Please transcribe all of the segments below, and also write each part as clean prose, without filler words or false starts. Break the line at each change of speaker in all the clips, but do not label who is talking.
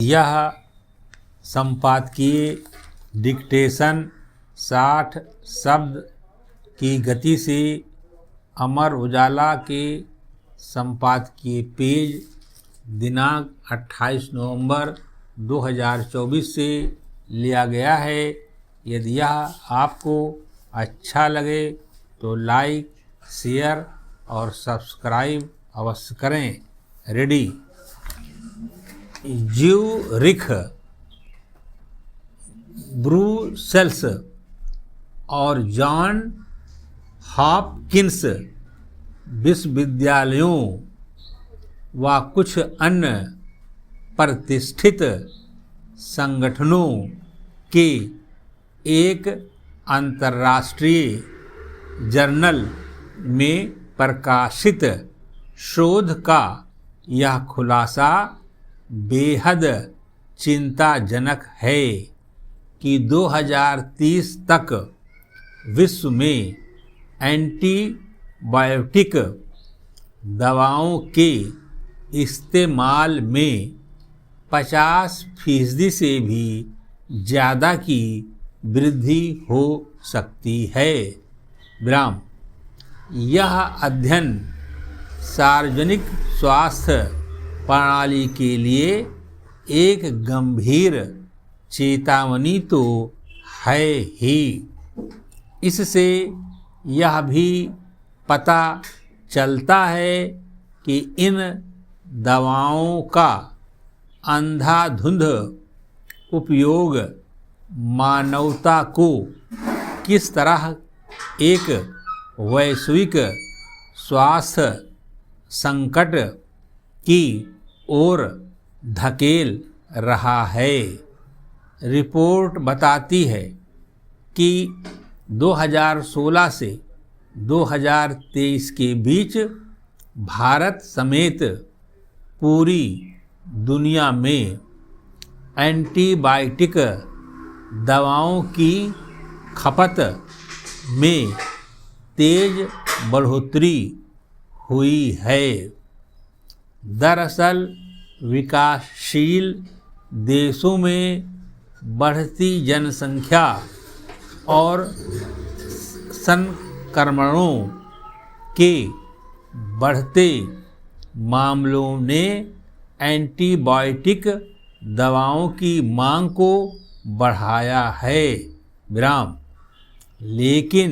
यह संपादकीय डिक्टेशन 60 शब्द की गति से अमर उजाला के संपादकीय पेज दिनांक 28 नवंबर 2024 से लिया गया है। यदि यह आपको अच्छा लगे तो लाइक, शेयर और सब्सक्राइब अवश्य करें। रेडी। ज्यूरिख, ब्रुसेल्स और जॉन हॉपकिंस विश्वविद्यालयों व कुछ अन्य प्रतिष्ठित संगठनों के एक अंतर्राष्ट्रीय जर्नल में प्रकाशित शोध का यह खुलासा बेहद चिंताजनक है कि 2030 तक विश्व में एंटीबायोटिक दवाओं के इस्तेमाल में 50% से भी ज़्यादा की वृद्धि हो सकती है। विराम। यह अध्ययन सार्वजनिक स्वास्थ्य प्रणाली के लिए एक गंभीर चेतावनी तो है ही, इससे यह भी पता चलता है कि इन दवाओं का अंधाधुंध उपयोग मानवता को किस तरह एक वैश्विक स्वास्थ्य संकट की ओर धकेल रहा है। रिपोर्ट बताती है कि 2016 से 2023 के बीच भारत समेत पूरी दुनिया में एंटीबायोटिक दवाओं की खपत में तेज बढ़ोतरी हुई है। दरअसल विकासशील देशों में बढ़ती जनसंख्या और संक्रमणों के बढ़ते मामलों ने एंटीबायोटिक दवाओं की मांग को बढ़ाया है। विराम। लेकिन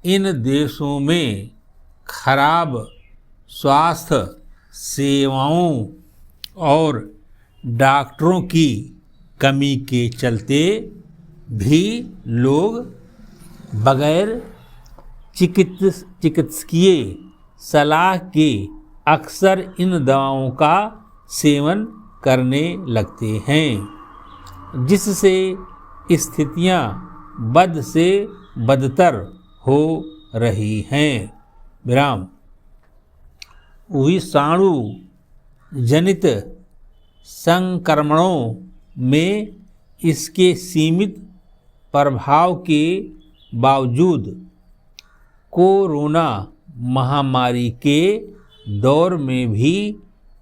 इन देशों में खराब स्वास्थ्य सेवाओं और डॉक्टरों की कमी के चलते भी लोग बगैर चिकित्सकीय सलाह के अक्सर इन दवाओं का सेवन करने लगते हैं, जिससे स्थितियां बद से बदतर हो रही हैं। विराम। विषाणु जनित संक्रमणों में इसके सीमित प्रभाव के बावजूद कोरोना महामारी के दौर में भी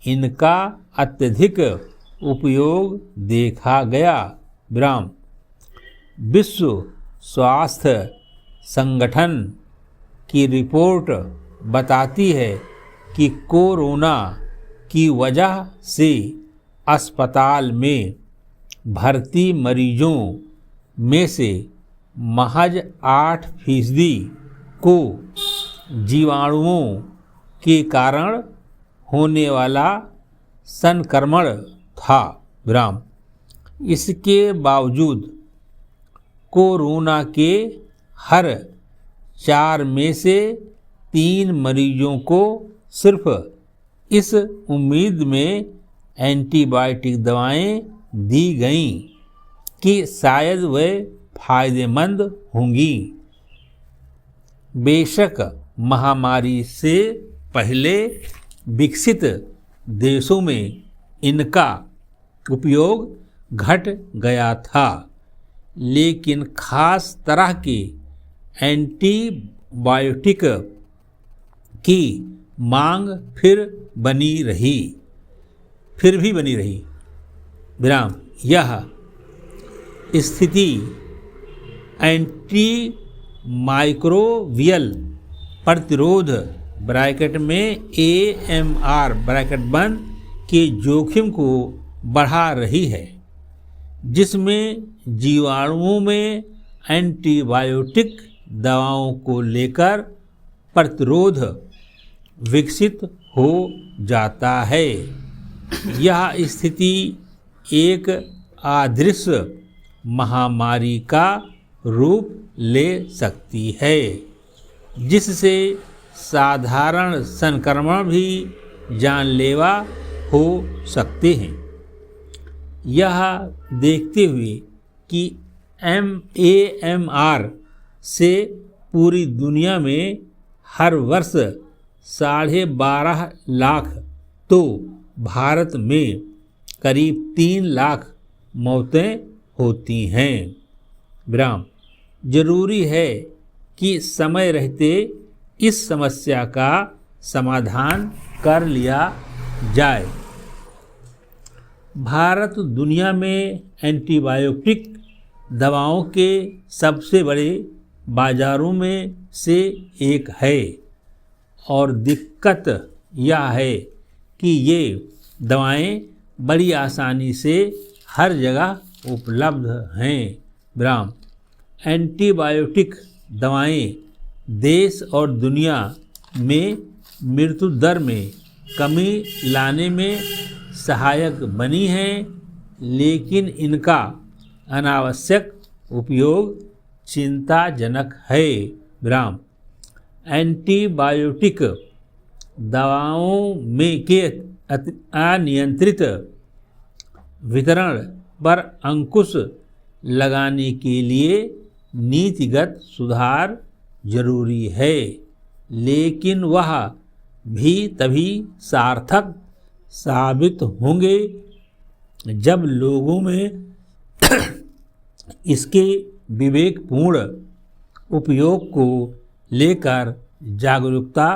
इनका अत्यधिक उपयोग देखा गया। विराम। विश्व स्वास्थ्य संगठन की रिपोर्ट बताती है कि कोरोना की वजह से अस्पताल में भर्ती मरीजों में से महज 8% को जीवाणुओं के कारण होने वाला संक्रमण था। विराम। इसके बावजूद कोरोना के हर 4 में से 3 मरीजों को सिर्फ इस उम्मीद में एंटीबायोटिक दवाएं दी गईं कि शायद वे फायदेमंद होंगी। बेशक महामारी से पहले विकसित देशों में इनका उपयोग घट गया था, लेकिन खास तरह के एंटीबायोटिक की मांग फिर भी बनी रही। विराम यह स्थिति एंटी माइक्रोबियल प्रतिरोध ब्रैकेट में AMR ब्रैकेट बंद के जोखिम को बढ़ा रही है, जिसमें जीवाणुओं में एंटीबायोटिक दवाओं को लेकर प्रतिरोध विकसित हो जाता है। यह स्थिति एक अदृश्य महामारी का रूप ले सकती है, जिससे साधारण संक्रमण भी जानलेवा हो सकते हैं। यह देखते हुए कि AMR से पूरी दुनिया में हर वर्ष 12.5 लाख तो भारत में करीब 3 लाख मौतें होती हैं। विराम जरूरी है कि समय रहते इस समस्या का समाधान कर लिया जाए। भारत दुनिया में एंटीबायोटिक दवाओं के सबसे बड़े बाजारों में से एक है और दिक्कत यह है कि ये दवाएं बड़ी आसानी से हर जगह उपलब्ध हैं। विराम एंटीबायोटिक दवाएं देश और दुनिया में मृत्यु दर में कमी लाने में सहायक बनी हैं, लेकिन इनका अनावश्यक उपयोग चिंताजनक है। विराम एंटीबायोटिक दवाओं में के अनियंत्रित वितरण पर अंकुश लगाने के लिए नीतिगत सुधार जरूरी है, लेकिन वह भी तभी सार्थक साबित होंगे जब लोगों में इसके विवेकपूर्ण उपयोग को लेकर जागरूकता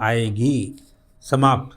आएगी। समाप्त।